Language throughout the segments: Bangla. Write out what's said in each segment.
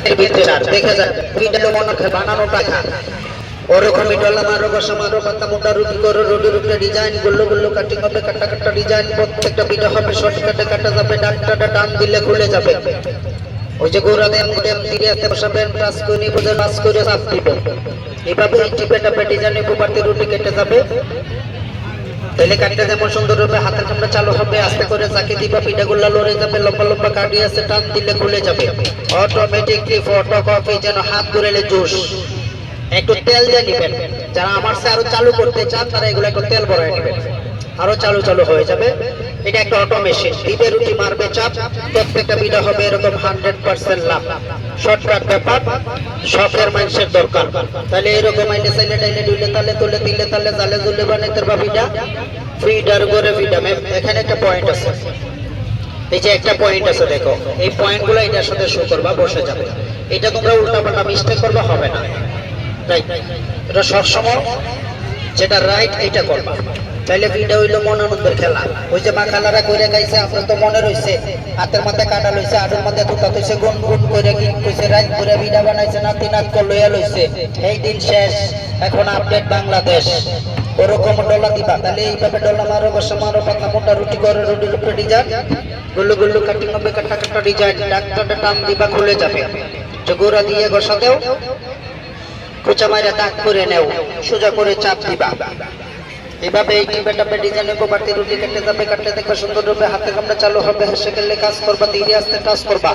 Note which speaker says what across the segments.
Speaker 1: এর ভিতরে দেখে যান পিঠালো মনে বানানো টাকা ওরকমই ডলা মারো বসা মারো পাতা মোটা রুটি করো রোডের উপরে ডিজাইন গুল্লো গুল্লো কাটিং হবে কাটা কাটা ডিজাইন প্রত্যেকটা পিঠা হবে শর্টকাটে কাটা যাবে ডাকটাটা টান দিলে খুলে যাবে ওই যে গোড়া দেন ধীরে আস্তে বসাবেন টাচ করে নিয়ে টাচ করে চাপ দিবেন এইভাবে টিপে টাপে ডিজাইন উপরতে রুটি কেটে যাবে তাহলে কাটতে যেমন সুন্দর হবে হাতের কামড়া চালু হবে আস্তে করে চাকি দিবা পিঠাগুলো লড়ে যাবে লম্বা লম্বা কাটি আছে টান দিলে খুলে যাবে অটোমেটিকলি ফটো কপি যেন হাত ঘুরেলে জোশ একটু তেল দিয়ে নেবেন যারা আমার সে আরো চালু করতে চান তারা এগুলো একটু তেল ভরায় নেবেন আরো চালু চালু হয়ে যাবে এটা একটা অটো মেশিন দিবে রুটি মারবে চাপ প্রত্যেকটা পিঠা হবে এরকম 100% লাভ শর্টকাট ব্যাপার শখের মানুষের দরকার তাহলে এরকম আইলে সাইলে ডাইলে ডুইলে তালে তুলে দিলে তালে জালে জুলে বানাইতে পারবা পিঠা ফিডার করে পিঠা এখানে একটা পয়েন্ট আছে এই যে একটা পয়েন্ট আছে দেখো এই পয়েন্টগুলো এটার সাথে শো করবা বসে যাবে এটা তোমরা উল্টাপাল্টা মিস্টেক করবা হবে না রাইট এটা সবসময় যেটা রাইট এটা করবা তাইলে ভিডিও হইলো মন আনন্দের খেলা ওই যে মা খালারা কইরা গাইছে আমরা তো মনে রইছে হাতের মধ্যে কাটা লইছে আডুর মধ্যে দুটা তইছে গুন গুন কইরা কি কইছে রাত করে ভিডিও বানাইছে নাতি নাত লইয়া লইছে এই দিন শেষ এখন আপডেট বাংলাদেশ ওরকম ডলা দিবা তাহলে এইভাবে ডলা মারো বসা মারো পাতা মোটা রুটি করে রুটির উপরে ডিজাইন গুল্লু গুল্লু কাটিং হবে কাটা কাটা ডিজাইন ডাকটাটা টান দিবা খুলে যাবে গোড়া দিয়ে বসা দেও কুচা মাইরা দাগ করে নেও সোজা করে চাপ দিবা এভাবে এই টিপে টাপে ডিজাইনের উপরতে রুটি কেটে যাবে কাটতে দেখবে সুন্দর রূপে হাতে কামড়া চালু হবে হেসে গেলে কাজ করবা ধীরে আস্তে কাজ করবা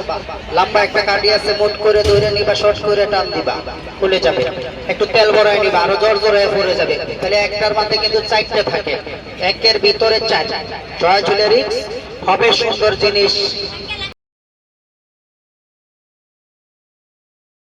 Speaker 1: লম্বা একটা কাঠি আছে মোট করে ধরে নিবা শর্ট করে টান দিবা খুলে যাবে একটু তেল ভরায় নিবা আরো জোর জোরে পড়ে যাবে তাহলে একটার মধ্যে কিন্তু চারটে থাকে একের ভিতরে চার জয় জুয়েলারিক্স হবে সুন্দর জিনিস